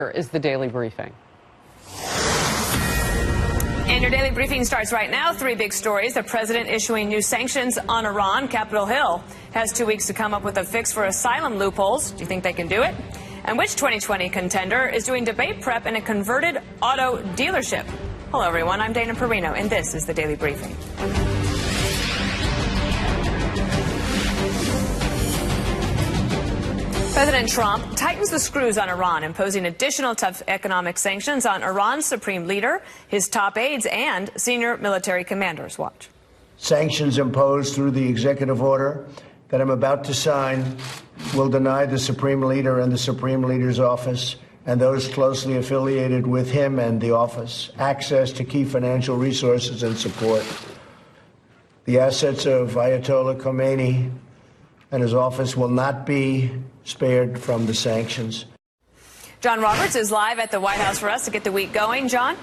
Here is the Daily Briefing. And your daily briefing starts right now. Three big stories. The president issuing new sanctions on Iran. Capitol Hill has 2 weeks to come up with a fix for asylum loopholes. Do you think they can do it? And which 2020 contender is doing debate prep in a converted auto dealership? Hello, everyone. I'm Dana Perino, and this is the Daily Briefing. President Trump tightens the screws on Iran, imposing additional tough economic sanctions on Iran's supreme leader, his top aides, and senior military commanders. Watch. Sanctions imposed through the executive order that I'm about to sign will deny the supreme leader and the supreme leader's office and those closely affiliated with him and the office access to key financial resources and support. The assets of Ayatollah Khomeini and his office will not be spared from the sanctions. John Roberts is live at the White House for us to get the week going. John?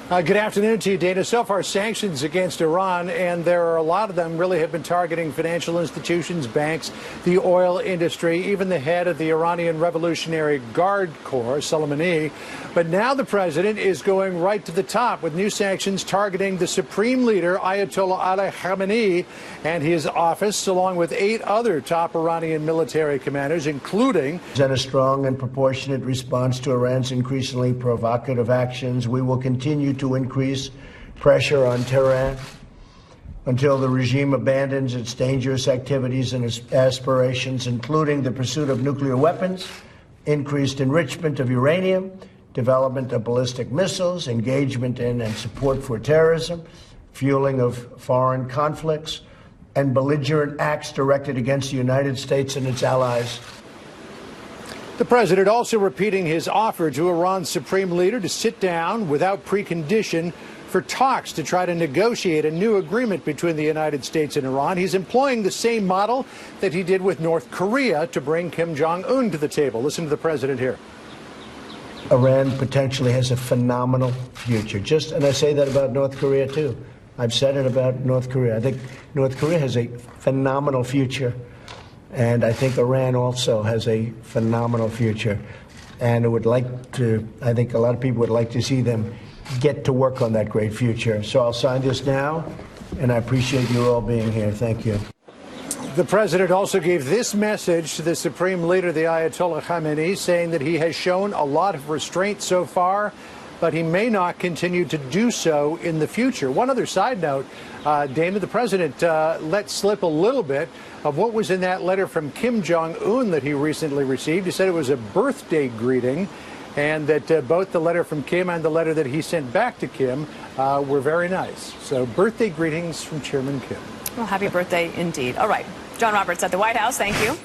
Good afternoon to you, Dana. So far, sanctions against Iran, and there are a lot of them, really have been targeting financial institutions, banks, the oil industry, even the head of the Iranian Revolutionary Guard Corps, Soleimani. But now the president is going right to the top with new sanctions targeting the supreme leader, Ayatollah Ali Khamenei, and his office, along with 8 other top Iranian military commanders, including... In a strong and proportionate response to Iran's increasingly provocative actions, we will continue to increase pressure on Tehran until the regime abandons its dangerous activities and its aspirations, including the pursuit of nuclear weapons, increased enrichment of uranium, development of ballistic missiles, engagement in and support for terrorism, fueling of foreign conflicts, and belligerent acts directed against the United States and its allies. The president also repeating his offer to Iran's supreme leader to sit down without precondition for talks to try to negotiate a new agreement between the United States and Iran. He's employing the same model that he did with North Korea to bring Kim Jong-un to the table. Listen to the president here. Iran potentially has a phenomenal future. And I say that about North Korea, too. I've said it about North Korea. I think North Korea has a phenomenal future. And I think Iran also has a phenomenal future. And I think a lot of people would like to see them get to work on that great future. So I'll sign this now, and I appreciate you all being here. Thank you. The president also gave this message to the supreme leader, the Ayatollah Khamenei, saying that he has shown a lot of restraint so far, but he may not continue to do so in the future. One other side note, Dana, the president let slip a little bit of what was in that letter from Kim Jong-un that he recently received. He said it was a birthday greeting, and that both the letter from Kim and the letter that he sent back to Kim were very nice. So birthday greetings from Chairman Kim. Well, happy birthday indeed. All right. John Roberts at the White House. Thank you.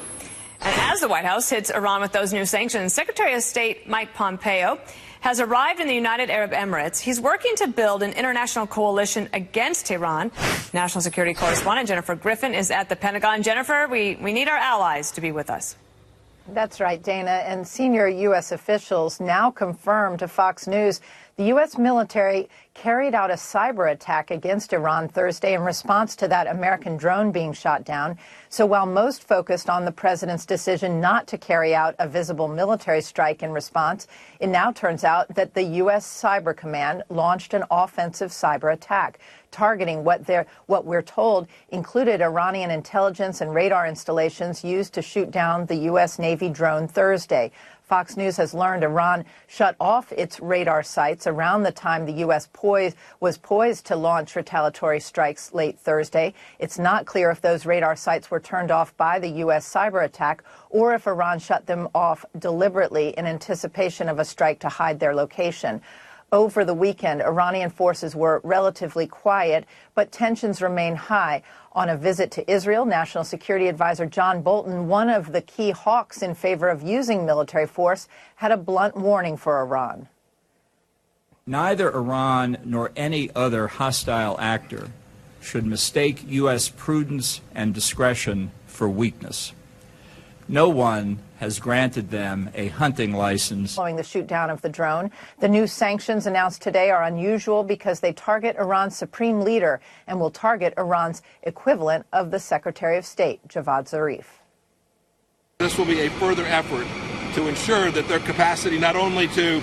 And as the White House hits Iran with those new sanctions, Secretary of State Mike Pompeo has arrived in the United Arab Emirates. He's working to build an international coalition against Iran. National security correspondent Jennifer Griffin is at the Pentagon. Jennifer, we need our allies to be with us. That's right, Dana. And senior U.S. officials now confirmed to Fox News the U.S. military carried out a cyber attack against Iran Thursday in response to that American drone being shot down. So while most focused on the president's decision not to carry out a visible military strike in response, it now turns out that the U.S. Cyber Command launched an offensive cyber attack, targeting what we're told included Iranian intelligence and radar installations used to shoot down the U.S. Navy drone Thursday. Fox News has learned Iran shut off its radar sites around the time the U.S. was poised to launch retaliatory strikes late Thursday. It's not clear if those radar sites were turned off by the U.S. cyber attack or if Iran shut them off deliberately in anticipation of a strike to hide their location. Over the weekend, Iranian forces were relatively quiet, but tensions remain high. On a visit to Israel, National Security Advisor John Bolton, one of the key hawks in favor of using military force, had a blunt warning for Iran. Neither Iran nor any other hostile actor should mistake U.S. prudence and discretion for weakness. No one has granted them a hunting license. Following the shoot down of the drone, the new sanctions announced today are unusual because they target Iran's supreme leader and will target Iran's equivalent of the Secretary of State, Javad Zarif. This will be a further effort to ensure that their capacity not only to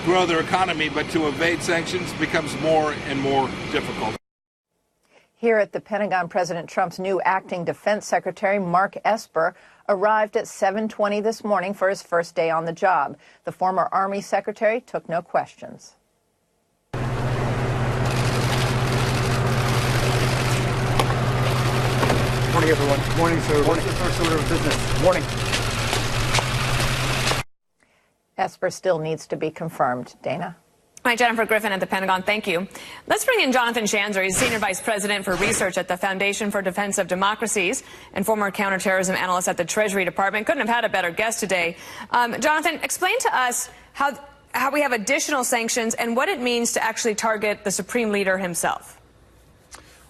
grow their economy but to evade sanctions becomes more and more difficult. Here at the Pentagon, President Trump's new acting defense secretary, Mark Esper, arrived at 7:20 this morning for his first day on the job. The former Army secretary took no questions. Morning, everyone. Morning, sir. What's the first order of business? Morning. Esper still needs to be confirmed. Dana? All right, Jennifer Griffin at the Pentagon, thank you. Let's bring in Jonathan Shanzer. He's Senior Vice President for Research at the Foundation for Defense of Democracies and former counterterrorism analyst at the Treasury Department. Couldn't have had a better guest today. Jonathan, explain to us how we have additional sanctions and what it means to actually target the Supreme Leader himself.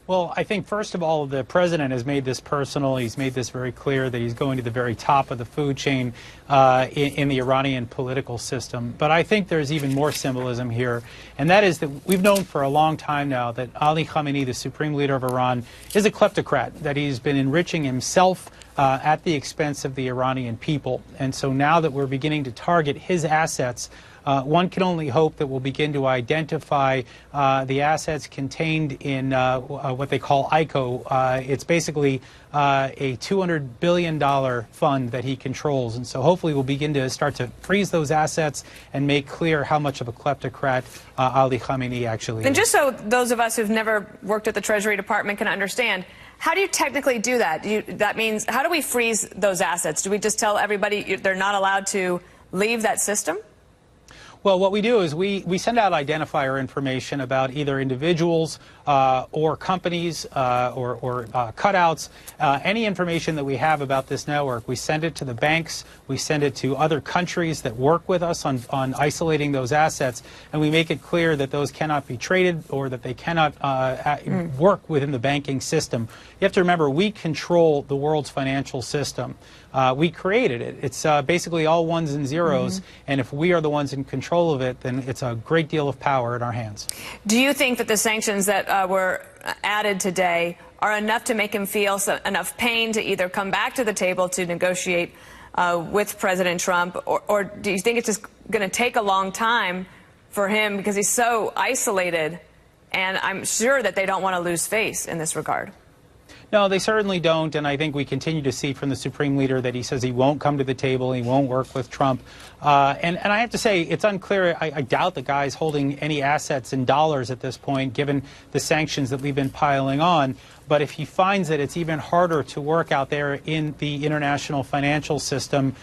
Well, I think, first of all, the president has made this personal. He's made this very clear that he's going to the very top of the food chain in the Iranian political system. But I think there's even more symbolism here, and that is that we've known for a long time now that Ali Khamenei, the supreme leader of Iran, is a kleptocrat, that he's been enriching himself at the expense of the Iranian people. And so now that we're beginning to target his assets, one can only hope that we'll begin to identify the assets contained in what they call ICO. It's basically a $200 billion fund that he controls. And so hopefully we'll begin to start to freeze those assets and make clear how much of a kleptocrat Ali Khamenei actually is. And just so those of us who've never worked at the Treasury Department can understand, how do you technically do that? That means, how do we freeze those assets? Do we just tell everybody they're not allowed to leave that system? Well, what we do is we send out identifier information about either individuals or companies or cutouts, any information that we have about this network. We send it to the banks, we send it to other countries that work with us on isolating those assets, and we make it clear that those cannot be traded or that they cannot work within the banking system. You have to remember, we control the world's financial system. We created it. It's basically all ones and zeros, and if we are the ones in control of it, then it's a great deal of power in our hands. Do you think that the sanctions that were added today are enough to make him feel enough pain to either come back to the table to negotiate with President Trump, or do you think it's just going to take a long time for him because he's so isolated, and I'm sure that they don't want to lose face in this regard? No, they certainly don't, and I think we continue to see from the Supreme Leader that he says he won't come to the table, he won't work with Trump. And I have to say, it's unclear. I doubt the guy's holding any assets in dollars at this point, given the sanctions that we've been piling on. But if he finds that it's even harder to work out there in the international financial system,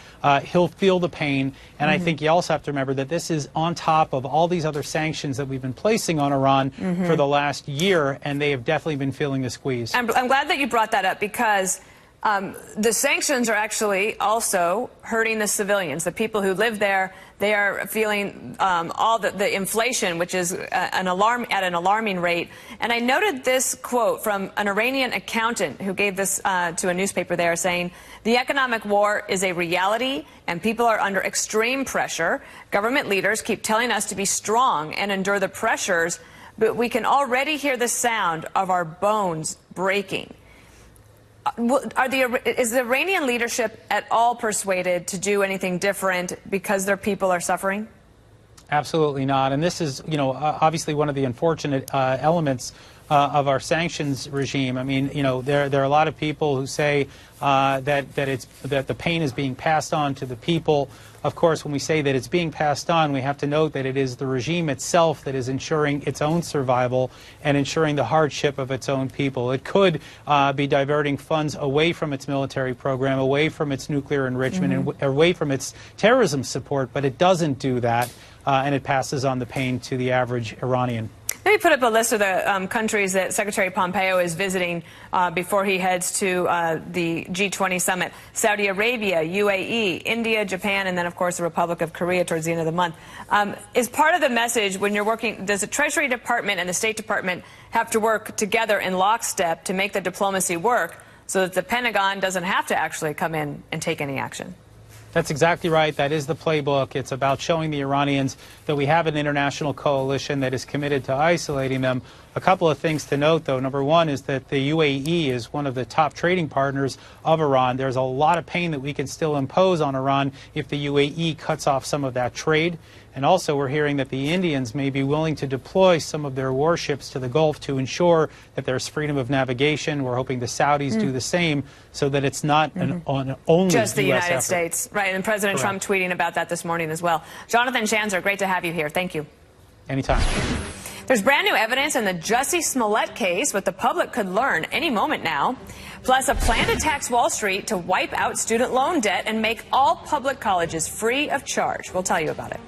he'll feel the pain. And I think you also have to remember that this is on top of all these other sanctions that we've been placing on Iran for the last year, and they have definitely been feeling the squeeze. I'm glad that you brought that up, because the sanctions are actually also hurting the civilians, the people who live there. They are feeling all the inflation, which is at an alarming rate. And I noted this quote from an Iranian accountant who gave this to a newspaper there, saying, "The economic war is a reality and people are under extreme pressure. Government leaders keep telling us to be strong and endure the pressures, but we can already hear the sound of our bones breaking." Is the Iranian leadership at all persuaded to do anything different because their people are suffering? Absolutely not. And this is, obviously one of the unfortunate elements of our sanctions regime. I mean, there are a lot of people who say that the pain is being passed on to the people. Of course, when we say that it's being passed on, we have to note that it is the regime itself that is ensuring its own survival and ensuring the hardship of its own people. It could be diverting funds away from its military program, away from its nuclear enrichment, and away from its terrorism support, but it doesn't do that, and it passes on the pain to the average Iranian. Let me put up a list of the countries that Secretary Pompeo is visiting before he heads to the G20 summit. Saudi Arabia, UAE, India, Japan, and then, of course, the Republic of Korea towards the end of the month. Is part of the message when you're working, does the Treasury Department and the State Department have to work together in lockstep to make the diplomacy work so that the Pentagon doesn't have to actually come in and take any action? That's exactly right. That is the playbook. It's about showing the Iranians that we have an international coalition that is committed to isolating them. A couple of things to note, though. Number one is that the UAE is one of the top trading partners of Iran. There's a lot of pain that we can still impose on Iran if the UAE cuts off some of that trade. And also, we're hearing that the Indians may be willing to deploy some of their warships to the Gulf to ensure that there's freedom of navigation. We're hoping the Saudis do the same so that it's not an only just the US United effort. States. Right, and President Correct. Trump tweeting about that this morning as well. Jonathan Shanzer, great to have you here. Thank you. Anytime. There's brand new evidence in the Jussie Smollett case, what the public could learn any moment now. Plus, a plan to tax Wall Street to wipe out student loan debt and make all public colleges free of charge. We'll tell you about it.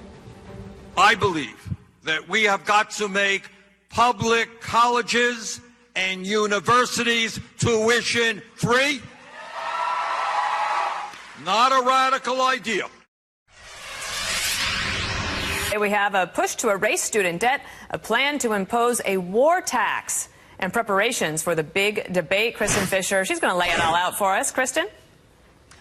I believe that we have got to make public colleges and universities tuition free. Not a radical idea. We have a push to erase student debt, a plan to impose a war tax, and preparations for the big debate. Kristen Fisher, she's going to lay it all out for us. Kristen?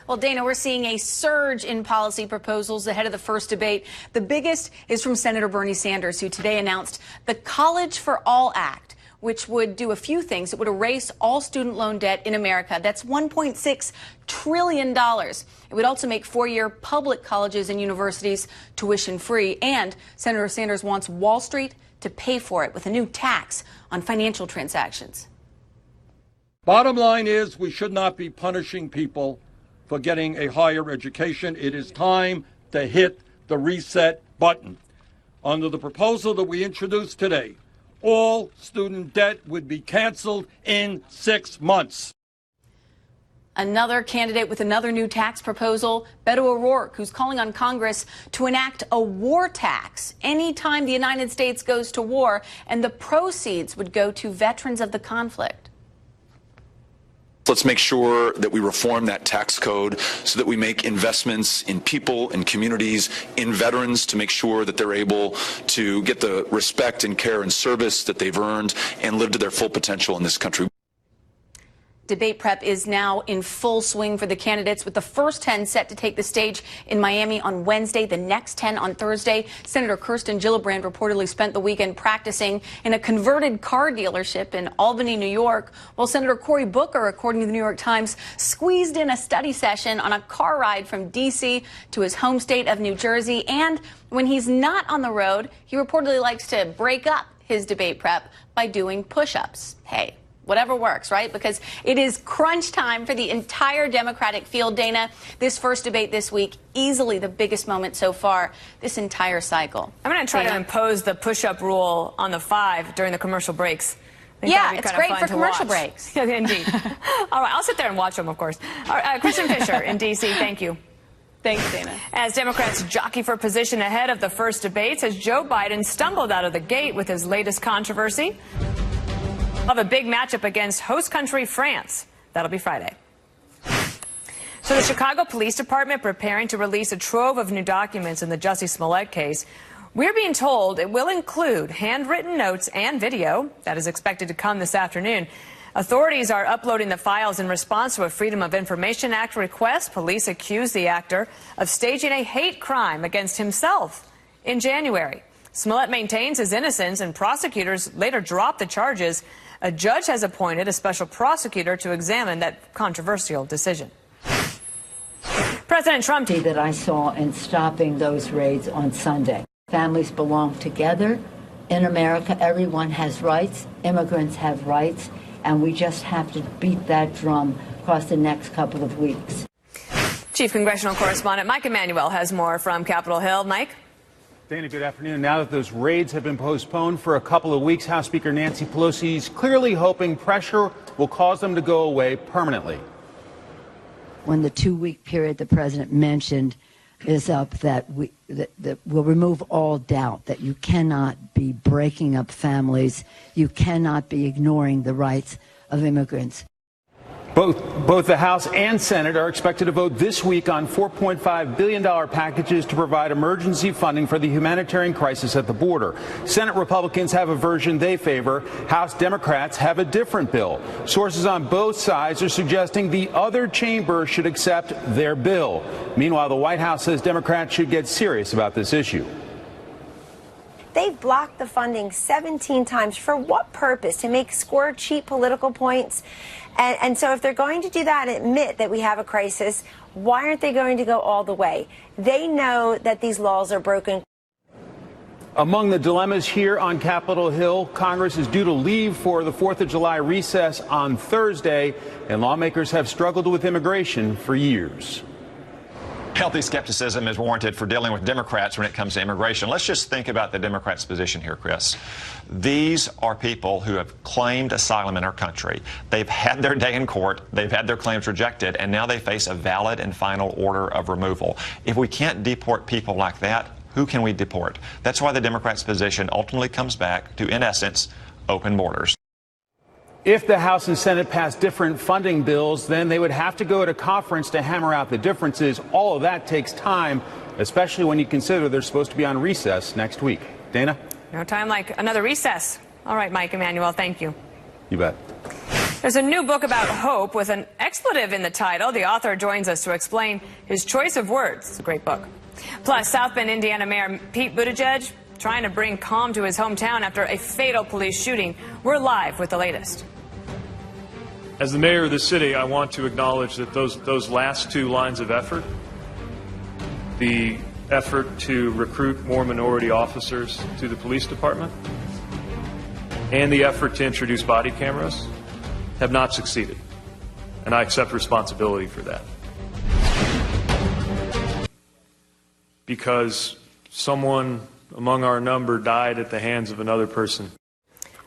Well, Dana, we're seeing a surge in policy proposals ahead of the first debate. The biggest is from Senator Bernie Sanders, who today announced the College for All Act, which would do a few things. It would erase all student loan debt in America. That's $1.6 trillion. It would also make four-year public colleges and universities tuition-free. And Senator Sanders wants Wall Street to pay for it with a new tax on financial transactions. Bottom line is we should not be punishing people for getting a higher education. It is time to hit the reset button. Under the proposal that we introduced today, all student debt would be canceled in 6 months. Another candidate with another new tax proposal, Beto O'Rourke, who's calling on Congress to enact a war tax anytime the United States goes to war, and the proceeds would go to veterans of the conflict. Let's make sure that we reform that tax code so that we make investments in people, in communities, in veterans to make sure that they're able to get the respect and care and service that they've earned and live to their full potential in this country. Debate prep is now in full swing for the candidates, with the first 10 set to take the stage in Miami on Wednesday, the next 10 on Thursday. Senator Kirsten Gillibrand reportedly spent the weekend practicing in a converted car dealership in Albany, New York, while Senator Cory Booker, according to the New York Times, squeezed in a study session on a car ride from D.C. to his home state of New Jersey. And when he's not on the road, he reportedly likes to break up his debate prep by doing push-ups. Hey, whatever works, right? Because it is crunch time for the entire Democratic field, Dana. This first debate this week, easily the biggest moment so far this entire cycle. I'm going to try to impose the push-up rule on the 5 during the commercial breaks. Yeah, it's great for commercial breaks. Indeed. All right, I'll sit there and watch them, of course. All right, Kristen Fisher in D.C., thank you. Thanks, Dana. As Democrats jockey for position ahead of the first debates, as Joe Biden stumbled out of the gate with his latest controversy of a big matchup against host country France. That'll be Friday. So the Chicago Police Department preparing to release a trove of new documents in the Jussie Smollett case. We're being told it will include handwritten notes and video that is expected to come this afternoon. Authorities are uploading the files in response to a Freedom of Information Act request. Police accuse the actor of staging a hate crime against himself in January. Smollett maintains his innocence, and prosecutors later dropped the charges. A judge has appointed a special prosecutor to examine that controversial decision. President Trump that I saw in stopping those raids on Sunday. Families belong together. In America, everyone has rights. Immigrants have rights. And we just have to beat that drum across the next couple of weeks. Chief Congressional Correspondent Mike Emanuel has more from Capitol Hill. Mike? Dana, good afternoon. Now that those raids have been postponed for a couple of weeks, House Speaker Nancy Pelosi is clearly hoping pressure will cause them to go away permanently. When the 2-week period the president mentioned is up, that will remove all doubt that you cannot be breaking up families, you cannot be ignoring the rights of immigrants. Both the House and Senate are expected to vote this week on $4.5 billion packages to provide emergency funding for the humanitarian crisis at the border. Senate Republicans have a version they favor. House Democrats have a different bill. Sources on both sides are suggesting the other chamber should accept their bill. Meanwhile, the White House says Democrats should get serious about this issue. They've blocked the funding 17 times. For what purpose? To score cheap political points? And so if they're going to do that and admit that we have a crisis, why aren't they going to go all the way? They know that these laws are broken. Among the dilemmas here on Capitol Hill, Congress is due to leave for the 4th of July recess on Thursday, and lawmakers have struggled with immigration for years. Healthy skepticism is warranted for dealing with Democrats when it comes to immigration. Let's just think about the Democrats' position here, Chris. These are people who have claimed asylum in our country. They've had their day in court. They've had their claims rejected, and now they face a valid and final order of removal. If we can't deport people like that, who can we deport? That's why the Democrats' position ultimately comes back to, in essence, open borders. If the House and Senate pass different funding bills, then they would have to go to conference to hammer out the differences. All of that takes time, especially when you consider they're supposed to be on recess next week. Dana? No time like another recess. All right, Mike Emanuel, thank you. You bet. There's a new book about hope with an expletive in the title. The author joins us to explain his choice of words. It's a great book. Plus, South Bend, Indiana Mayor Pete Buttigieg trying to bring calm to his hometown after a fatal police shooting. We're live with the latest. As the mayor of the city, I want to acknowledge that those last two lines of effort, the effort to recruit more minority officers to the police department and the effort to introduce body cameras, have not succeeded. And I accept responsibility for that. Because someone among our number died at the hands of another person.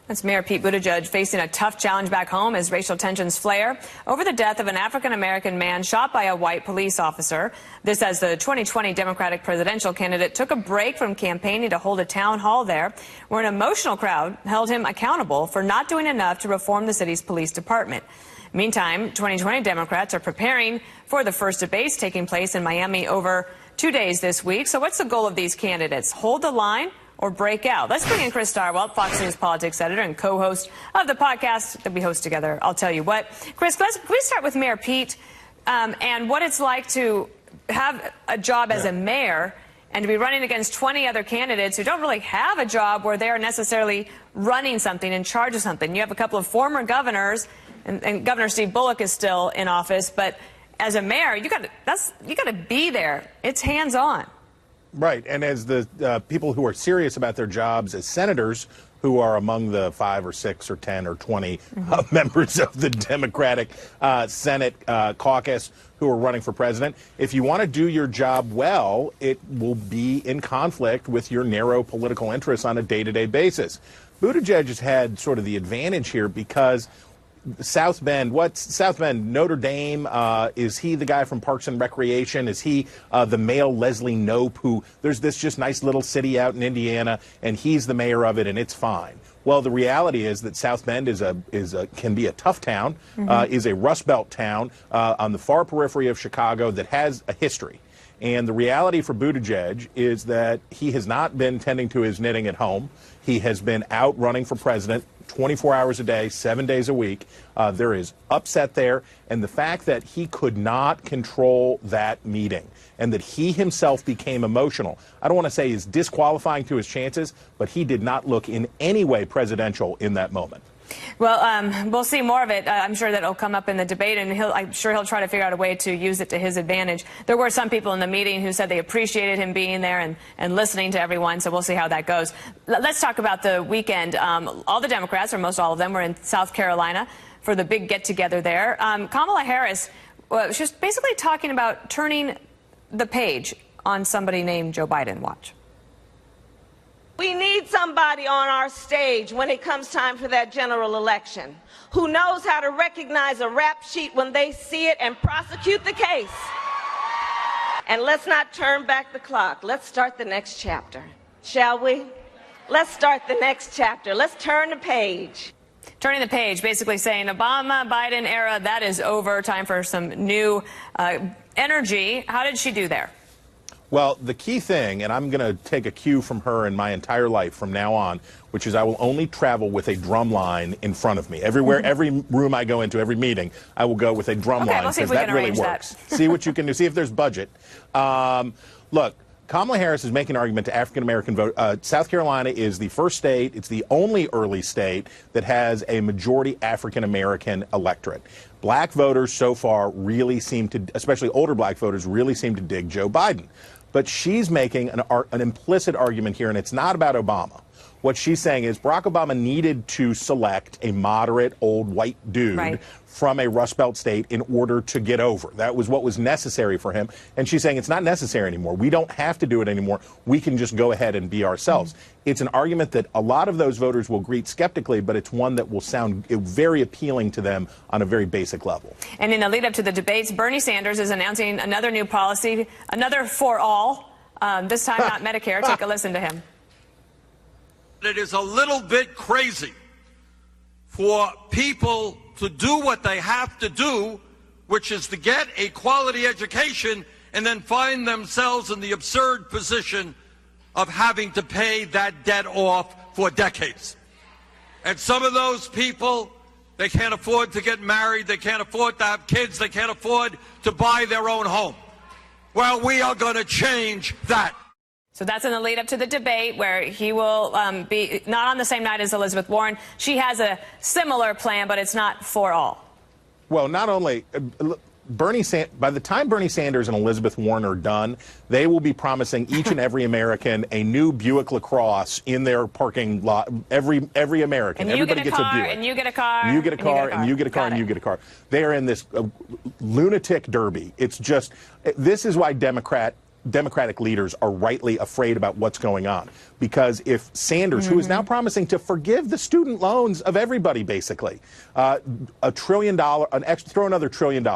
That's Mayor Pete Buttigieg facing a tough challenge back home as racial tensions flare over the death of an African-American man shot by a white police officer. This as the 2020 Democratic presidential candidate took a break from campaigning to hold a town hall there, where an emotional crowd held him accountable for not doing enough to reform the city's police department. Meantime, 2020 Democrats are preparing for the first debates taking place in Miami over 2 days this week. So what's the goal of these candidates? Hold the line or break out? Let's bring in Chris Starwell, Fox News politics editor and co-host of the podcast that we host together. I'll tell you what. Chris, can we start with Mayor Pete and what it's like to have a job as a mayor and to be running against 20 other candidates who don't really have a job where they're necessarily running something, in charge of something. You have a couple of former governors, and Governor Steve Bullock is still in office, but as a mayor, you got to be there. It's hands-on. Right, and as the people who are serious about their jobs as senators, who are among the 5 or 6 or 10 or 20 members of the Democratic Senate caucus who are running for president, if you want to do your job well, it will be in conflict with your narrow political interests on a day-to-day basis. Buttigieg has had sort of the advantage here because South Bend, Notre Dame, is he the guy from Parks and Recreation? Is he the male Leslie Knope who, there's this just nice little city out in Indiana and he's the mayor of it and it's fine? Well, the reality is that South Bend can be a tough town, is a Rust Belt town on the far periphery of Chicago that has a history. And the reality for Buttigieg is that he has not been tending to his knitting at home. He has been out running for president 24 hours a day, 7 days a week. There is upset there. And the fact that he could not control that meeting and that he himself became emotional, I don't want to say is disqualifying to his chances, but he did not look in any way presidential in that moment. Well, we'll see more of it. I'm sure that it'll come up in the debate, and I'm sure he'll try to figure out a way to use it to his advantage. There were some people in the meeting who said they appreciated him being there and listening to everyone, so we'll see how that goes. Let's talk about the weekend. All the Democrats, or most all of them, were in South Carolina for the big get-together there. Kamala Harris, she was basically talking about turning the page on somebody named Joe Biden. Watch. We need somebody on our stage when it comes time for that general election who knows how to recognize a rap sheet when they see it and prosecute the case. And let's not turn back the clock. Let's start the next chapter, shall we? Let's start the next chapter. Let's turn the page. Turning the page, basically saying Obama, Biden era, that is over. Time for some new energy. How did she do there? Well, the key thing, and I'm going to take a cue from her in my entire life from now on, which is I will only travel with a drum line in front of me. Everywhere, every room I go into, every meeting, I will go with a drum line let's see if because we that can really arrange works. that. See what you can do. See if there's budget. Look, Kamala Harris is making an argument to African-American vote. South Carolina is the first state, it's the only early state that has a majority African-American electorate. Black voters so far really seem to, especially older black voters, really seem to dig Joe Biden. But she's making an implicit argument here, and it's not about Obama. What she's saying is Barack Obama needed to select a moderate old white dude from a Rust Belt state in order to get over. That was what was necessary for him. And she's saying it's not necessary anymore. We don't have to do it anymore. We can just go ahead and be ourselves. It's an argument that a lot of those voters will greet skeptically, but it's one that will sound very appealing to them on a very basic level. And in the lead up to the debates, Bernie Sanders is announcing another new policy, another for all, this time not Medicare. Take a listen to him. It is a little bit crazy for people to do what they have to do, which is to get a quality education and then find themselves in the absurd position of having to pay that debt off for decades. And some of those people, they can't afford to get married, they can't afford to have kids, they can't afford to buy their own home. Well, we are going to change that. So that's in the lead up to the debate where he will be not on the same night as Elizabeth Warren. She has a similar plan, but it's not for all. Well, not only by the time Bernie Sanders and Elizabeth Warren are done, they will be promising each and every American a new Buick LaCrosse in their parking lot. Every American. And you Everybody get a gets car, a Buick. and you get a car, you get a car, and you get a car, and you get a car. They are in this lunatic derby. It's just, this is why Democratic leaders are rightly afraid about what's going on. Because if Sanders, who is now promising to forgive the student loans of everybody, basically, $1 trillion, throw another $1 trillion.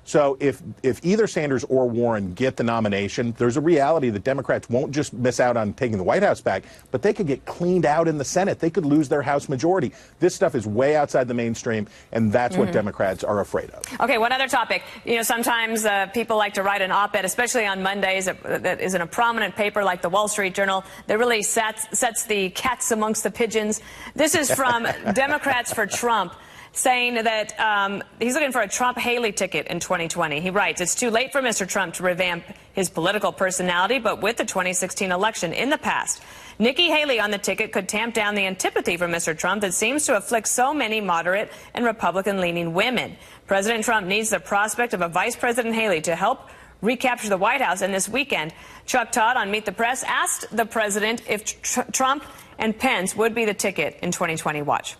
So if either Sanders or Warren get the nomination, there's a reality that Democrats won't just miss out on taking the White House back, but they could get cleaned out in the Senate. They could lose their House majority. This stuff is way outside the mainstream, and that's what Democrats are afraid of. Okay, one other topic. You know, sometimes people like to write an op-ed, especially on Mondays, that is in a prominent paper like the Wall Street Journal, that really sets the cats amongst the pigeons. This is from Democrats for Trump, saying that he's looking for a Trump-Haley ticket in 2020. He writes, it's too late for Mr. Trump to revamp his political personality, but with the 2016 election in the past, Nikki Haley on the ticket could tamp down the antipathy for Mr. Trump that seems to afflict so many moderate and Republican-leaning women. President Trump needs the prospect of a Vice President Haley to help recapture the White House. And this weekend, Chuck Todd on Meet the Press asked the president if Trump and Pence would be the ticket in 2020. Watch.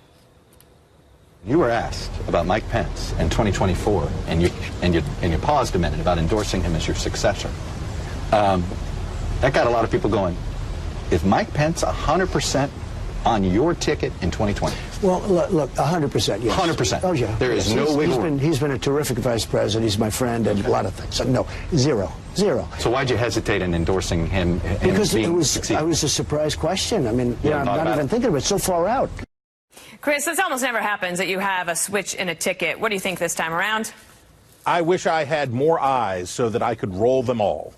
You were asked about Mike Pence in 2024, and you paused a minute about endorsing him as your successor. That got a lot of people going. Is Mike Pence 100% on your ticket in 2020? Well, look, 100%, yes. 100%. Oh, yeah. There is no wiggle room. He's been a terrific vice president. He's my friend and a lot of things. So, no, zero. So why'd you hesitate in endorsing him? Because it was a surprise question. I mean, I'm not even thinking of it. So far out. Chris, this almost never happens that you have a switch in a ticket. What do you think this time around? I wish I had more eyes so that I could roll them all.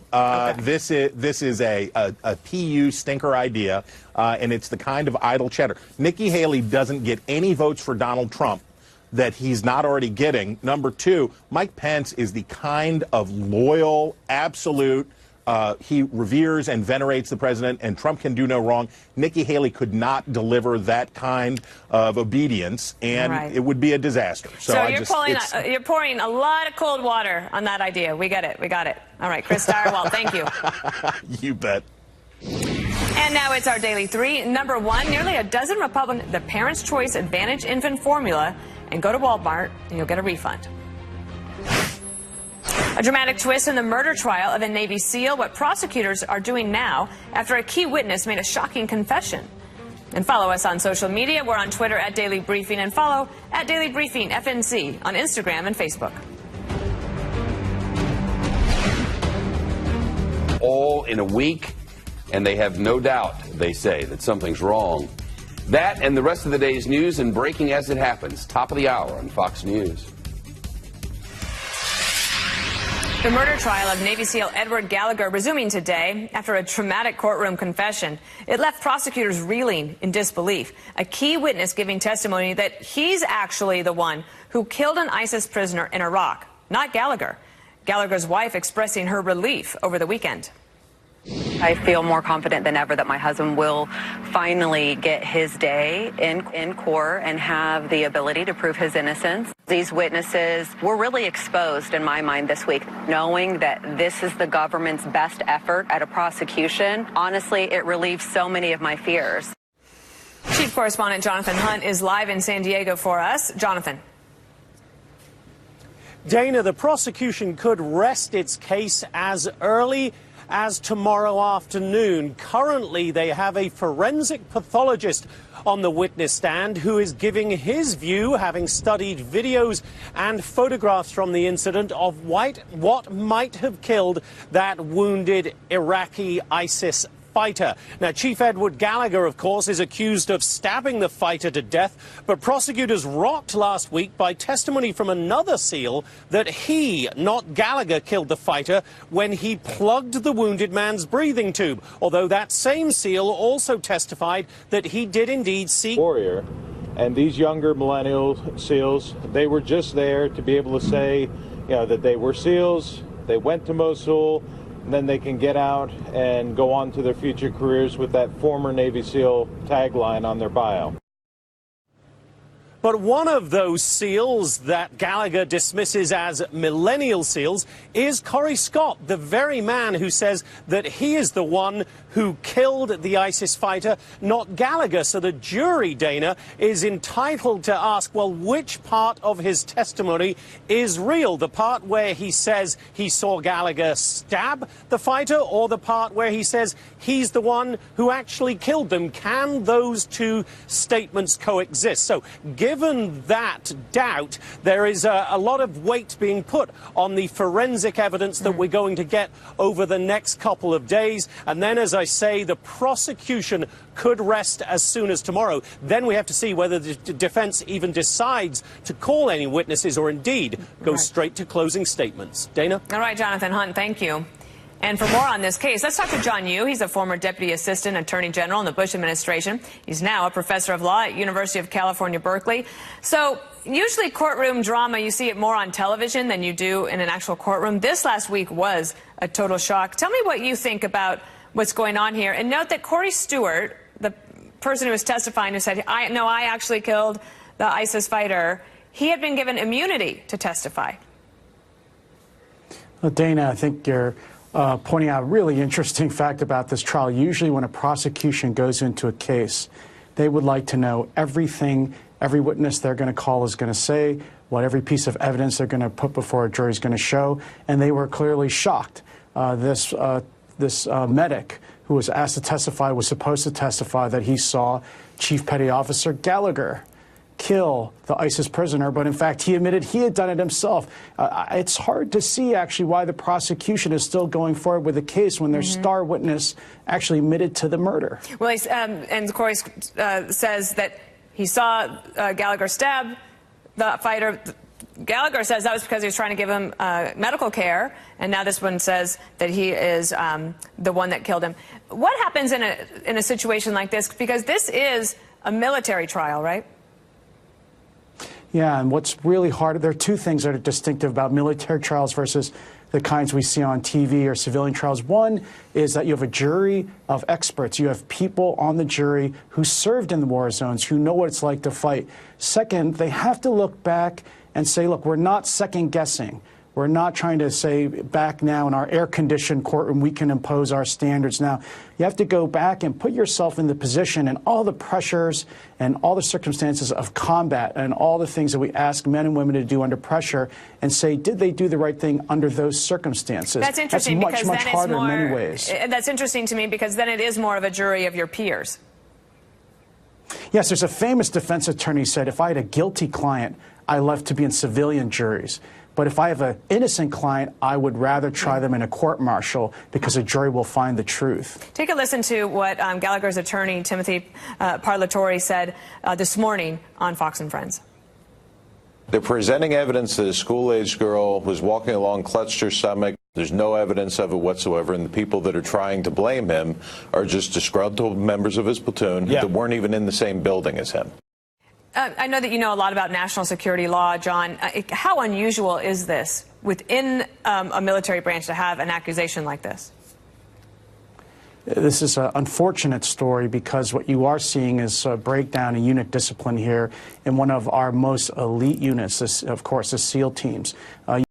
This is a PU stinker idea, and it's the kind of idle chatter. Nikki Haley doesn't get any votes for Donald Trump that he's not already getting. Number two, Mike Pence is the kind of loyal, absolute, he reveres and venerates the president, and Trump can do no wrong. Nikki Haley could not deliver that kind of obedience, and it would be a disaster. So you're pouring a lot of cold water on that idea. We get it. We got it. All right, Chris Stirewalt, thank you. You bet. And now it's our Daily 3. Number 1, nearly a dozen Republicans, the Parents' Choice Advantage infant formula, and go to Walmart and you'll get a refund. A dramatic twist in the murder trial of a Navy SEAL, what prosecutors are doing now after a key witness made a shocking confession. And follow us on social media. We're on Twitter at Daily Briefing, and follow at Daily Briefing FNC on Instagram and Facebook. All in a week, and they have no doubt, they say, that something's wrong That and the rest of the day's news and breaking as it happens. Top of the hour on Fox News. The murder trial of Navy SEAL Edward Gallagher resuming today after a traumatic courtroom confession. It left prosecutors reeling in disbelief. A key witness giving testimony that he's actually the one who killed an ISIS prisoner in Iraq, not Gallagher. Gallagher's wife expressing her relief over the weekend. I feel more confident than ever that my husband will finally get his day in court and have the ability to prove his innocence. These witnesses were really exposed in my mind this week, knowing that this is the government's best effort at a prosecution. Honestly, it relieves so many of my fears. Chief Correspondent Jonathan Hunt is live in San Diego for us. Jonathan. Dana, the prosecution could rest its case as early as tomorrow afternoon. Currently, they have a forensic pathologist on the witness stand who is giving his view, having studied videos and photographs from the incident, of what might have killed that wounded Iraqi ISIS fighter. Now, Chief Edward Gallagher, of course, is accused of stabbing the fighter to death, but prosecutors rocked last week by testimony from another SEAL that he, not Gallagher, killed the fighter when he plugged the wounded man's breathing tube, although that same SEAL also testified that he did indeed see warrior. And these younger millennial SEALs, they were just there to be able to say, that they were SEALs, they went to Mosul, and then they can get out and go on to their future careers with that former Navy SEAL tagline on their bio. But one of those SEALs that Gallagher dismisses as millennial SEALs is Corey Scott, the very man who says that he is the one who killed the ISIS fighter, not Gallagher. So the jury, Dana, is entitled to ask, well, which part of his testimony is real? The part where he says he saw Gallagher stab the fighter, or the part where he says he's the one who actually killed them? Can those two statements coexist? So given that doubt, there is a lot of weight being put on the forensic evidence that we're going to get over the next couple of days. And then, as I say, the prosecution could rest as soon as tomorrow. Then we have to see whether the defense even decides to call any witnesses or indeed go straight to closing statements. Dana? All right, Jonathan Hunt, thank you. And for more on this case, let's talk to John Yoo. He's a former Deputy Assistant Attorney General in the Bush administration. He's now a professor of law at University of California, Berkeley. So usually courtroom drama, you see it more on television than you do in an actual courtroom. This last week was a total shock. Tell me what you think about what's going on here. And note that Corey Stewart, the person who was testifying, who said, I actually killed the ISIS fighter, he had been given immunity to testify. Well, Dana, I think you're pointing out a really interesting fact about this trial. Usually when a prosecution goes into a case, they would like to know everything every witness they're going to call is going to say, what every piece of evidence they're going to put before a jury is going to show, and they were clearly shocked. This medic who was asked to testify was supposed to testify that he saw Chief Petty Officer Gallagher kill the ISIS prisoner, but in fact he admitted he had done it himself. It's hard to see actually why the prosecution is still going forward with the case when their star witness actually admitted to the murder. Well, and Corey says that he saw Gallagher stab the fighter. Gallagher says that was because he was trying to give him medical care, and now this one says that he is the one that killed him. What happens in a situation like this? Because this is a military trial, right? Yeah, and what's really hard, there are two things that are distinctive about military trials versus the kinds we see on TV or civilian trials. One is that you have a jury of experts. You have people on the jury who served in the war zones, who know what it's like to fight. Second, they have to look back and say, look, we're not second guessing. We're not trying to say back now in our air-conditioned courtroom we can impose our standards now. You have to go back and put yourself in the position and all the pressures and all the circumstances of combat and all the things that we ask men and women to do under pressure and say, did they do the right thing under those circumstances? That's interesting because then much harder in many ways. That's interesting to me because then it is more of a jury of your peers. Yes, there's a famous defense attorney who said, if I had a guilty client, I left to be in civilian juries. But if I have an innocent client, I would rather try them in a court-martial because a jury will find the truth. Take a listen to what Gallagher's attorney, Timothy Parlatore, said this morning on Fox and Friends. They're presenting evidence that a school-aged girl was walking along, clutched her stomach. There's no evidence of it whatsoever, and the people that are trying to blame him are just disgruntled members of his platoon that weren't even in the same building as him. I know that you know a lot about national security law, John. How unusual is this within a military branch to have an accusation like this? This is an unfortunate story because what you are seeing is a breakdown in unit discipline here in one of our most elite units, of course, the SEAL teams.